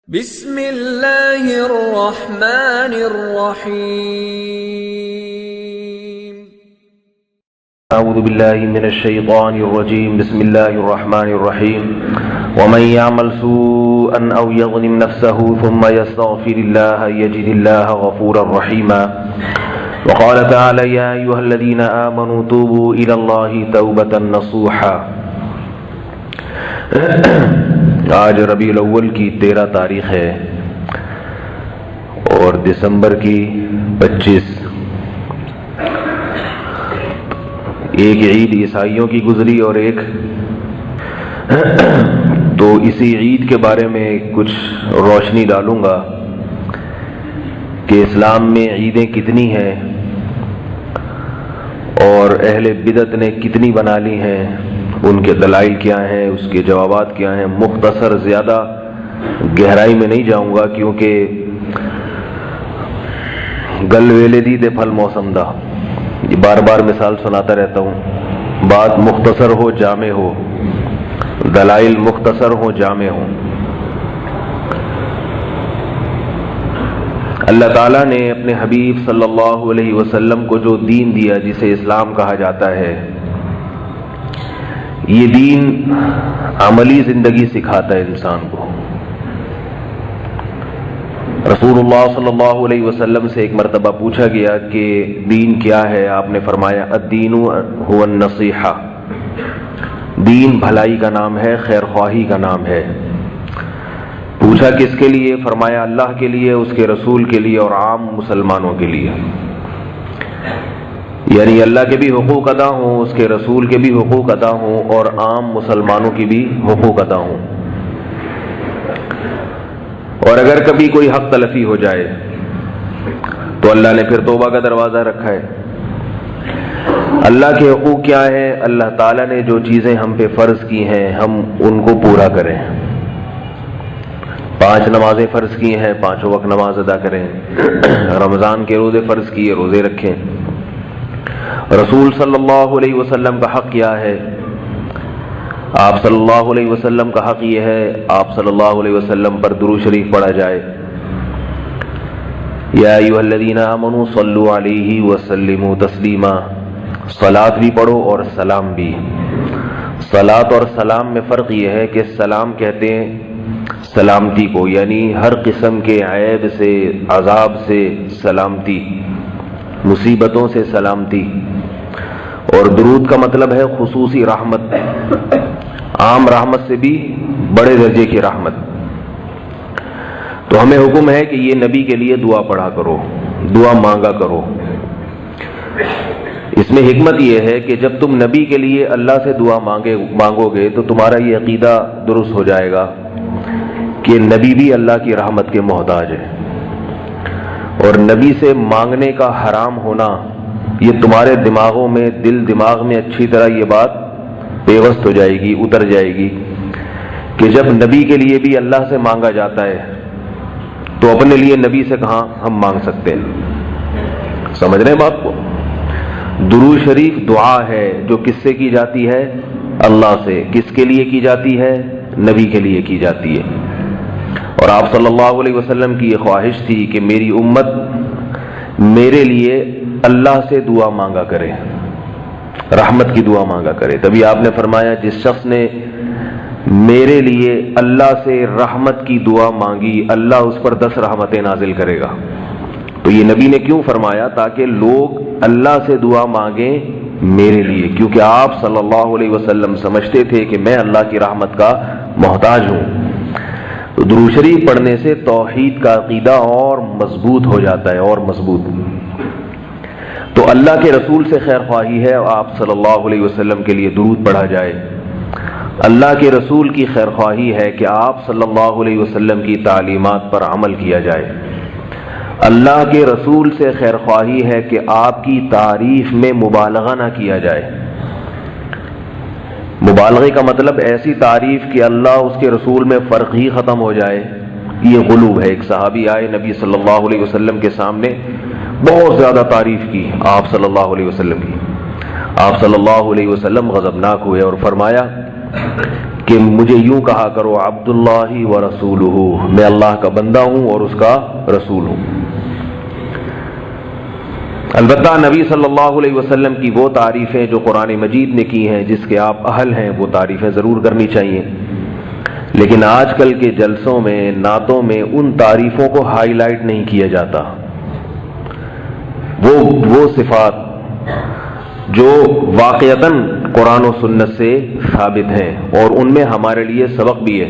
بسم اللہ الرحمن الرحیم اعوذ باللہ من الشیطان الرجیم بسم اللہ الرحمن الرحیم ومن يعمل سوءا او يظلم نفسه ثم يستغفر الله يجد الله غفورا رحيما وقال تعالى يا ايها الذين آمنوا توبوا الى الله توبة نصوحا۔ آج ربیع الاول کی 13 تاریخ ہے اور دسمبر کی 25۔ ایک عید عیسائیوں کی گزری اور ایک تو اسی عید کے بارے میں کچھ روشنی ڈالوں گا کہ اسلام میں عیدیں کتنی ہیں اور اہل بدعت نے کتنی بنا لی ہیں، ان کے دلائل کیا ہیں، اس کے جوابات کیا ہیں۔ مختصر، زیادہ گہرائی میں نہیں جاؤں گا کیونکہ گل ویلے دی تے پھل موسم دا، یہ بار بار مثال سناتا رہتا ہوں۔ بات مختصر ہو، جامع ہو، دلائل مختصر ہو، جامع ہو۔ اللہ تعالیٰ نے اپنے حبیب صلی اللہ علیہ وسلم کو جو دین دیا، جسے اسلام کہا جاتا ہے، یہ دین عملی زندگی سکھاتا ہے انسان کو۔ رسول اللہ صلی اللہ علیہ وسلم سے ایک مرتبہ پوچھا گیا کہ دین کیا ہے؟ آپ نے فرمایا الدین هو النصیحہ، دین بھلائی کا نام ہے، خیر خواہی کا نام ہے۔ پوچھا کس کے لیے؟ فرمایا اللہ کے لیے، اس کے رسول کے لیے اور عام مسلمانوں کے لیے، یعنی اللہ کے بھی حقوق ادا ہوں، اس کے رسول کے بھی حقوق ادا ہوں اور عام مسلمانوں کی بھی حقوق ادا ہوں۔ اور اگر کبھی کوئی حق تلفی ہو جائے تو اللہ نے پھر توبہ کا دروازہ رکھا ہے۔ اللہ کے حقوق کیا ہے؟ اللہ تعالیٰ نے جو چیزیں ہم پہ فرض کی ہیں ہم ان کو پورا کریں۔ 5 نمازیں فرض کی ہیں، 5 وقت نماز ادا کریں۔ رمضان کے روزے فرض کیے، روزے رکھیں۔ رسول صلی اللہ علیہ وسلم کا حق کیا ہے؟ آپ صلی اللہ علیہ وسلم کا حق یہ ہے آپ صلی اللہ علیہ وسلم پر درود شریف پڑھا جائے۔ یا ایھا الذین آمنوا صلوا علیہ وسلموا تسلیما، صلاۃ بھی پڑھو اور سلام بھی۔ صلاۃ اور سلام میں فرق یہ ہے کہ سلام کہتے ہیں سلامتی کو، یعنی ہر قسم کے عیب سے، عذاب سے سلامتی، مصیبتوں سے سلامتی۔ اور درود کا مطلب ہے خصوصی رحمت، عام رحمت سے بھی بڑے درجے کی رحمت۔ تو ہمیں حکم ہے کہ یہ نبی کے لیے دعا پڑھا کرو، دعا مانگا کرو۔ اس میں حکمت یہ ہے کہ جب تم نبی کے لیے اللہ سے دعا مانگو گے تو تمہارا یہ عقیدہ درست ہو جائے گا کہ نبی بھی اللہ کی رحمت کے محتاج ہے، اور نبی سے مانگنے کا حرام ہونا یہ تمہارے دماغوں میں، دل دماغ میں اچھی طرح یہ بات پیوست ہو جائے گی، اتر جائے گی کہ جب نبی کے لیے بھی اللہ سے مانگا جاتا ہے تو اپنے لیے نبی سے کہاں ہم مانگ سکتے ہیں؟ سمجھ رہے ہیں بات کو؟ درود شریف دعا ہے جو کس سے کی جاتی ہے؟ اللہ سے۔ کس کے لیے کی جاتی ہے؟ نبی کے لیے کی جاتی ہے۔ اور آپ صلی اللہ علیہ وسلم کی یہ خواہش تھی کہ میری امت میرے لیے اللہ سے دعا مانگا کرے، رحمت کی دعا مانگا کرے۔ تبھی آپ نے فرمایا جس شخص نے میرے لیے اللہ سے رحمت کی دعا مانگی اللہ اس پر 10 رحمتیں نازل کرے گا۔ تو یہ نبی نے کیوں فرمایا؟ تاکہ لوگ اللہ سے دعا مانگیں میرے لیے، کیونکہ آپ صلی اللہ علیہ وسلم سمجھتے تھے کہ میں اللہ کی رحمت کا محتاج ہوں۔ تو درود شریف پڑھنے سے توحید کا عقیدہ اور مضبوط ہو جاتا ہے، اور مضبوط۔ تو اللہ کے رسول سے خیر خواہی ہے آپ صلی اللہ علیہ وسلم کے لیے درود پڑھا جائے۔ اللہ کے رسول کی خیر خواہی ہے کہ آپ صلی اللہ علیہ وسلم کی تعلیمات پر عمل کیا جائے۔ اللہ کے رسول سے خیر خواہی ہے کہ آپ کی تعریف میں مبالغہ نہ کیا جائے۔ مبالغے کا مطلب ایسی تعریف کہ اللہ اس کے رسول میں فرق ہی ختم ہو جائے، یہ غلو ہے۔ ایک صحابی آئے نبی صلی اللہ علیہ وسلم کے سامنے، بہت زیادہ تعریف کی آپ صلی اللہ علیہ وسلم کی۔ آپ صلی اللہ علیہ وسلم غضبناک ہوئے اور فرمایا کہ مجھے یوں کہا کرو عبداللہ و رسولہ، میں اللہ کا بندہ ہوں اور اس کا رسول ہوں۔ البتہ نبی صلی اللہ علیہ وسلم کی وہ تعریفیں جو قرآن مجید نے کی ہیں، جس کے آپ اہل ہیں، وہ تعریفیں ضرور کرنی چاہیے، لیکن آج کل کے جلسوں میں، نعتوں میں ان تعریفوں کو ہائی لائٹ نہیں کیا جاتا۔ وہ صفات جو واقعتاً قرآن و سنت سے ثابت ہیں اور ان میں ہمارے لیے سبق بھی ہے۔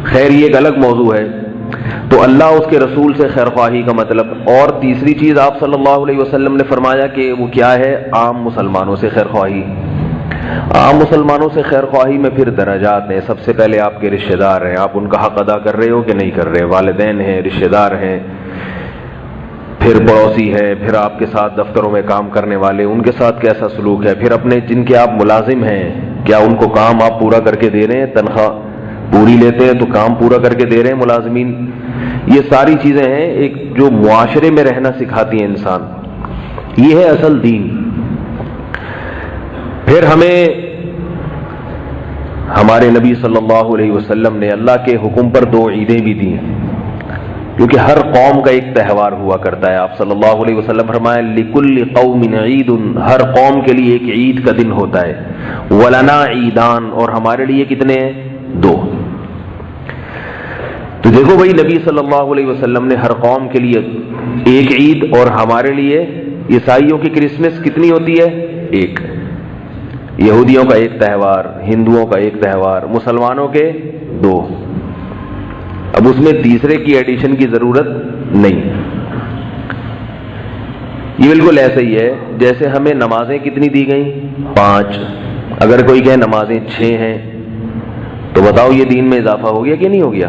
خیر یہ ایک الگ موضوع ہے۔ تو اللہ اس کے رسول سے خیر خواہی کا مطلب، اور تیسری چیز آپ صلی اللہ علیہ وسلم نے فرمایا کہ وہ کیا ہے؟ عام مسلمانوں سے خیر خواہی۔ عام مسلمانوں سے خیر خواہی میں پھر درجات ہیں۔ سب سے پہلے آپ کے رشتہ دار ہیں، آپ ان کا حق ادا کر رہے ہو کہ نہیں کر رہے، والدین ہیں، رشتہ دار ہیں، پھر پڑوسی ہے، پھر آپ کے ساتھ دفتروں میں کام کرنے والے، ان کے ساتھ کیسا سلوک ہے، پھر اپنے جن کے آپ ملازم ہیں، کیا ان کو کام آپ پورا کر کے دے رہے ہیں؟ تنخواہ پوری لیتے ہیں تو کام پورا کر کے دے رہے ہیں ملازمین؟ یہ ساری چیزیں ہیں ایک جو معاشرے میں رہنا سکھاتی ہیں انسان۔ یہ ہے اصل دین۔ پھر ہمیں ہمارے نبی صلی اللہ علیہ وسلم نے اللہ کے حکم پر 2 عیدیں بھی دی ہیں، کیونکہ ہر قوم کا ایک تہوار ہوا کرتا ہے۔ آپ صلی اللہ علیہ وسلم فرمایا لِكُلِّ قَوْمٍ عِيدٌ، ہر قوم کے لیے ایک عید کا دن ہوتا ہے۔ وَلَنَا عِيدان، اور ہمارے لیے کتنے ہیں؟ 2۔ تو دیکھو بھائی، نبی صلی اللہ علیہ وسلم نے ہر قوم کے لیے ایک عید، اور ہمارے لیے عیسائیوں کی کرسمس کتنی ہوتی ہے؟ 1۔ یہودیوں کا ایک تہوار، ہندوؤں کا ایک تہوار، مسلمانوں کے 2۔ اب اس میں تیسرے کی ایڈیشن کی ضرورت نہیں۔ یہ بالکل ایسا ہی ہے جیسے ہمیں نمازیں کتنی دی گئیں؟ 5۔ اگر کوئی کہے نمازیں 6 ہیں تو بتاؤ یہ دین میں اضافہ ہو گیا کہ نہیں ہو گیا؟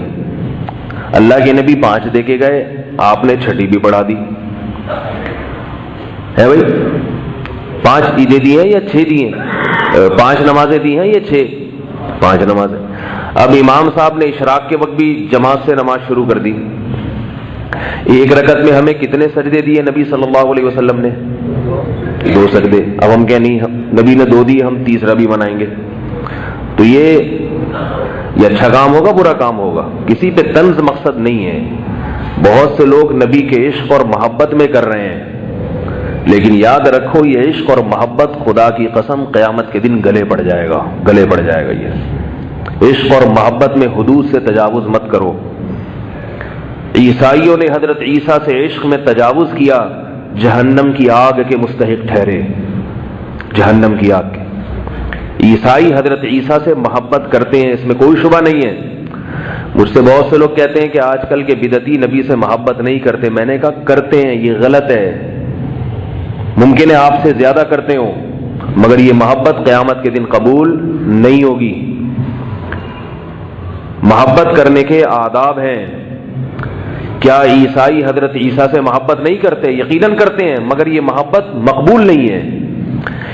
اللہ کے نبی 5 دے کے گئے، آپ نے 6 بھی پڑھا دی ہے بھائی۔ 5 عیدیں دی ہیں یا 6 دی ہیں؟ 5 نمازیں دی ہیں یا 6؟ 5 نمازیں۔ اب امام صاحب نے اشراق کے وقت بھی جماعت سے نماز شروع کر دی۔ ایک رکعت میں ہمیں کتنے سجدے دیے نبی صلی اللہ علیہ وسلم نے؟ 2 سجدے۔ اب ہم کیا نہیں، نبی نے 2 دیے، ہم تیسرا بھی بنائیں گے؟ تو یہ اچھا کام ہوگا، برا کام ہوگا؟ کسی پہ طنز مقصد نہیں ہے۔ بہت سے لوگ نبی کے عشق اور محبت میں کر رہے ہیں، لیکن یاد رکھو یہ عشق اور محبت خدا کی قسم قیامت کے دن گلے پڑ جائے گا، گلے پڑ جائے گا۔ یہ عشق اور محبت میں حدود سے تجاوز مت کرو۔ عیسائیوں نے حضرت عیسیٰ سے عشق میں تجاوز کیا، جہنم کی آگ کے مستحق ٹھہرے، جہنم کی آگ کے۔ عیسائی حضرت عیسیٰ سے محبت کرتے ہیں، اس میں کوئی شبہ نہیں ہے۔ مجھ سے بہت سے لوگ کہتے ہیں کہ آج کل کے بدعتی نبی سے محبت نہیں کرتے۔ میں نے کہا کرتے ہیں، یہ غلط ہے۔ ممکن ہے آپ سے زیادہ کرتے ہوں، مگر یہ محبت قیامت کے دن قبول نہیں ہوگی۔ محبت کرنے کے آداب ہیں۔ کیا عیسائی حضرت عیسیٰ سے محبت نہیں کرتے؟ یقیناً کرتے ہیں، مگر یہ محبت مقبول نہیں ہے،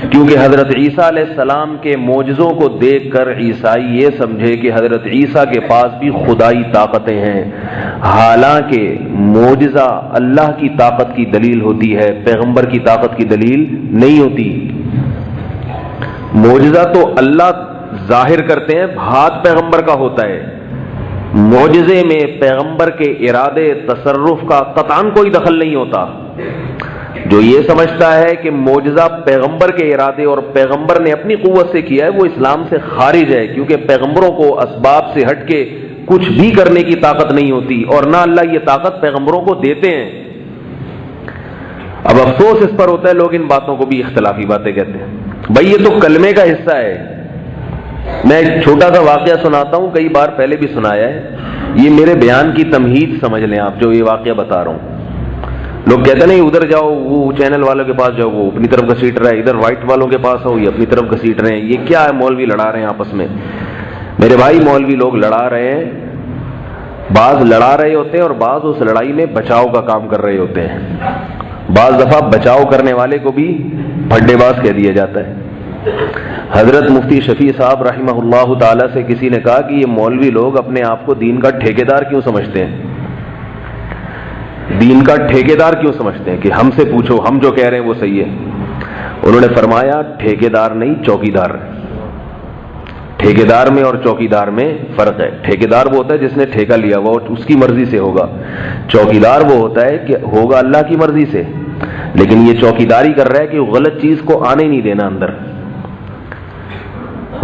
کیونکہ حضرت عیسیٰ علیہ السلام کے معجزوں کو دیکھ کر عیسائی یہ سمجھے کہ حضرت عیسیٰ کے پاس بھی خدائی طاقتیں ہیں، حالانکہ معجزہ اللہ کی طاقت کی دلیل ہوتی ہے، پیغمبر کی طاقت کی دلیل نہیں ہوتی۔ معجزہ تو اللہ ظاہر کرتے ہیں، ہاتھ پیغمبر کا ہوتا ہے۔ معجزے میں پیغمبر کے ارادے تصرف کا قطعاً کوئی دخل نہیں ہوتا۔ جو یہ سمجھتا ہے کہ معجزہ پیغمبر کے ارادے اور پیغمبر نے اپنی قوت سے کیا ہے، وہ اسلام سے خارج ہے، کیونکہ پیغمبروں کو اسباب سے ہٹ کے کچھ بھی کرنے کی طاقت نہیں ہوتی، اور نہ اللہ یہ طاقت پیغمبروں کو دیتے ہیں۔ اب افسوس اس پر ہوتا ہے، لوگ ان باتوں کو بھی اختلافی باتیں کہتے ہیں۔ بھائی یہ تو کلمے کا حصہ ہے۔ میں ایک چھوٹا سا واقعہ سناتا ہوں، کئی بار پہلے بھی سنایا ہے، یہ میرے بیان کی تمہید سمجھ لیں آپ، جو یہ واقعہ بتا رہا ہوں۔ لوگ کہتے نہیں ادھر جاؤ، وہ چینل والوں کے پاس جاؤ، وہ اپنی طرف گھسیٹ رہا ہے، ادھر وائٹ والوں کے پاس ہو، یہ اپنی طرف گھسیٹ رہے ہیں، یہ کیا ہے؟ مولوی لڑا رہے ہیں آپس میں۔ میرے بھائی مولوی لوگ لڑا رہے ہیں، بعض لڑا رہے ہوتے ہیں اور بعض اس لڑائی میں بچاؤ کا کام کر رہے ہوتے ہیں۔ بعض دفعہ بچاؤ کرنے والے کو بھی پھڈے باز کہہ دیا جاتا ہے۔ حضرت مفتی شفیع صاحب رحمہ اللہ تعالی سے کسی نے کہا کہ یہ مولوی لوگ اپنے آپ کو دین کا ٹھیکیدار کیوں سمجھتے ہیں؟ دین کا ٹھیکیدار کیوں سمجھتے ہیں کہ ہم سے پوچھو، ہم جو کہہ رہے ہیں وہ صحیح ہے؟ انہوں نے فرمایا ٹھیکیدار نہیں، چوکیدار۔ ٹھیکیدار میں اور چوکیدار میں فرق ہے. ٹھیکیدار وہ ہوتا ہے جس نے ٹھیکہ لیا ہوا اور اس کی مرضی سے ہوگا. چوکیدار وہ ہوتا ہے کہ ہوگا اللہ کی مرضی سے، لیکن یہ چوکیداری کر رہا ہے کہ وہ غلط چیز کو آنے نہیں دینا اندر.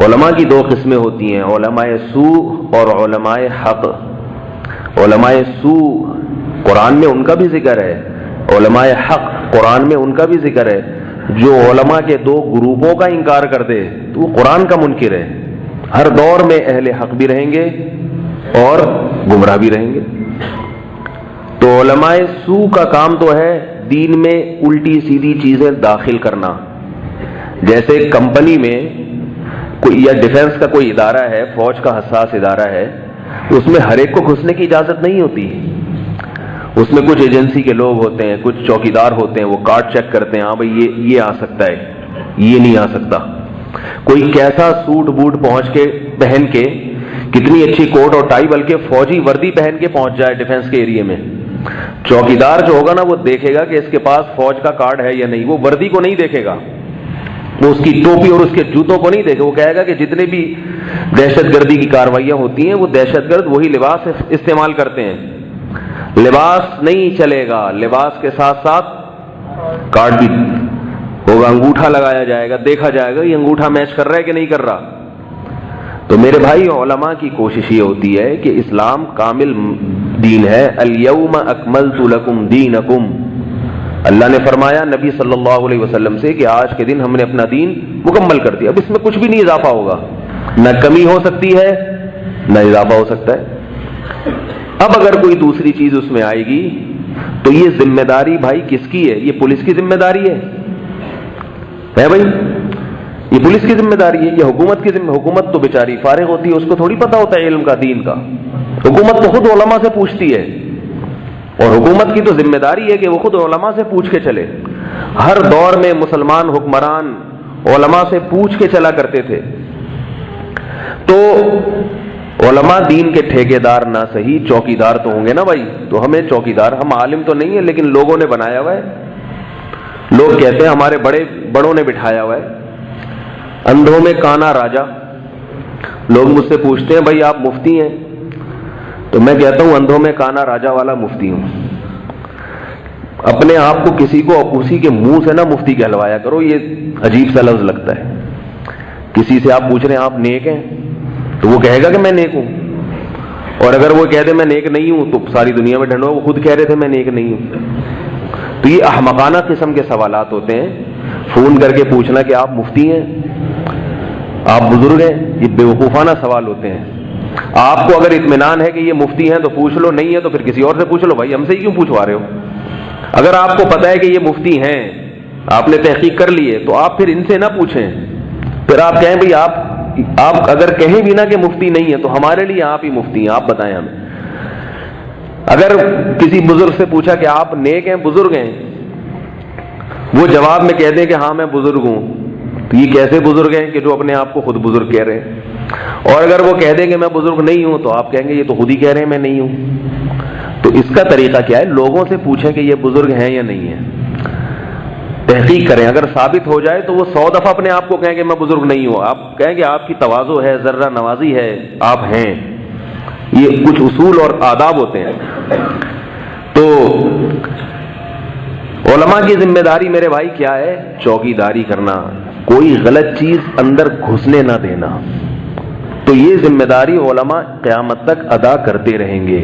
علماء کی دو قسمیں ہوتی ہیں، علماء سوء اور علماء حق. علماء سوء قرآن میں ان کا بھی ذکر ہے، علماء حق قرآن میں ان کا بھی ذکر ہے. جو علماء کے دو گروپوں کا انکار کر دے تو وہ قرآن کا منکر ہے. ہر دور میں اہل حق بھی رہیں گے اور گمراہ بھی رہیں گے. تو علماء سوء کا کام تو ہے دین میں الٹی سیدھی چیزیں داخل کرنا. جیسے کمپنی میں کوئی یا ڈیفنس کا کوئی ادارہ ہے، فوج کا حساس ادارہ ہے، اس میں ہر ایک کو گھسنے کی اجازت نہیں ہوتی. اس میں کچھ ایجنسی کے لوگ ہوتے ہیں، کچھ چوکیدار ہوتے ہیں، وہ کارڈ چیک کرتے ہیں، ہاں بھائی یہ آ سکتا ہے، یہ نہیں آ سکتا. کوئی کیسا سوٹ بوٹ پہن کے کتنی اچھی کوٹ اور ٹائی بلکہ فوجی وردی پہن کے پہنچ جائے ڈیفنس کے ایریا میں، چوکیدار جو ہوگا نا وہ دیکھے گا کہ اس کے پاس فوج کا کارڈ ہے یا نہیں. وہ وردی کو نہیں دیکھے گا، وہ اس کی ٹوپی اور اس کے جوتوں کو نہیں دیکھے. وہ کہے گا کہ جتنے بھی دہشت گردی کی کاروائیاں ہوتی ہیں وہ دہشت گرد وہی لباس استعمال کرتے ہیں. لباس نہیں چلے گا، لباس کے ساتھ ساتھ کارڈ بھی ہوگا، انگوٹھا لگایا جائے گا، دیکھا جائے گا یہ انگوٹھا میچ کر رہا ہے کہ نہیں کر رہا. تو میرے بھائی علماء کی کوشش یہ ہوتی ہے کہ اسلام کامل دین ہے. الیوم اکملت لکم دینکم، اللہ نے فرمایا نبی صلی اللہ علیہ وسلم سے کہ آج کے دن ہم نے اپنا دین مکمل کر دیا. اب اس میں کچھ بھی نہیں اضافہ ہوگا، نہ کمی ہو سکتی ہے نہ اضافہ ہو سکتا ہے. اب اگر کوئی دوسری چیز اس میں آئے گی تو یہ ذمہ داری بھائی کس کی ہے؟ یہ پولیس کی ذمہ داری ہے بھائی، یہ پولیس کی ذمہ داری ہے، یہ حکومت کی ذمہ. حکومت تو بیچاری فارغ ہوتی ہے، اس کو تھوڑی پتہ ہوتا ہے علم کا، دین کا. حکومت تو خود علماء سے پوچھتی ہے، اور حکومت کی تو ذمہ داری ہے کہ وہ خود علماء سے پوچھ کے چلے. ہر دور میں مسلمان حکمران علماء سے پوچھ کے چلا کرتے تھے. تو علماء دین کے ٹھیکیدار نہ صحیح چوکیدار تو ہوں گے نا بھائی. تو ہمیں چوکیدار، ہم عالم تو نہیں ہے لیکن لوگوں نے بنایا ہوا ہے. لوگ کہتے ہیں ہمارے بڑوں نے بٹھایا ہوا ہے. اندھوں میں کانا راجا. لوگ مجھ سے پوچھتے ہیں بھائی آپ مفتی ہیں؟ تو میں کہتا ہوں اندھوں میں کانا راجا والا مفتی ہوں. اپنے آپ کو کسی کو اسی کے منہ سے نہ مفتی کہلوایا کرو، یہ عجیب سا لفظ لگتا ہے. کسی سے آپ پوچھ رہے ہیں آپ نیک ہیں تو وہ کہے گا کہ میں نیک ہوں، اور اگر وہ کہہ دے میں نیک نہیں ہوں تو ساری دنیا میں ڈھنڈو وہ خود کہہ رہے تھے میں نیک نہیں ہوں. تو یہ احمقانہ قسم کے سوالات ہوتے ہیں. فون کر کے پوچھنا کہ آپ مفتی ہیں، آپ بزرگ ہیں، یہ بیوقوفانہ سوال ہوتے ہیں. آپ کو اگر اطمینان ہے کہ یہ مفتی ہیں تو پوچھ لو، نہیں ہے تو پھر کسی اور سے پوچھ لو. بھائی ہم سے ہی کیوں پوچھوا رہے ہو؟ اگر آپ کو پتہ ہے کہ یہ مفتی ہیں، آپ نے تحقیق کر لی ہے، تو آپ پھر ان سے نہ پوچھیں. پھر آپ کہیں بھئی آپ اگر کہیں بھی نہ کہ مفتی نہیں ہے تو ہمارے لیے آپ ہی مفتی ہیں، آپ بتائیں ہمیں. اگر کسی بزرگ سے پوچھا کہ آپ نیک ہیں بزرگ ہیں، وہ جواب میں کہہ دیں کہ ہاں میں بزرگ ہوں، تو یہ کیسے بزرگ ہیں کہ جو اپنے آپ کو خود بزرگ کہہ رہے ہیں؟ اور اگر وہ کہہ دیں کہ میں بزرگ نہیں ہوں تو آپ کہیں گے یہ تو خود ہی کہہ رہے ہیں میں نہیں ہوں. تو اس کا طریقہ کیا ہے؟ لوگوں سے پوچھیں کہ یہ بزرگ ہیں یا نہیں ہیں، تحقیق کریں. اگر ثابت ہو جائے تو وہ 100 دفعہ اپنے آپ کو کہیں کہ میں بزرگ نہیں ہوں. آپ کہیں کہ آپ کی تواضع ہے، ذرہ نوازی ہے، آپ ہیں. یہ کچھ اصول اور آداب ہوتے ہیں. تو علماء کی ذمہ داری میرے بھائی کیا ہے؟ چوکیداری کرنا، کوئی غلط چیز اندر گھسنے نہ دینا. تو یہ ذمہ داری علماء قیامت تک ادا کرتے رہیں گے.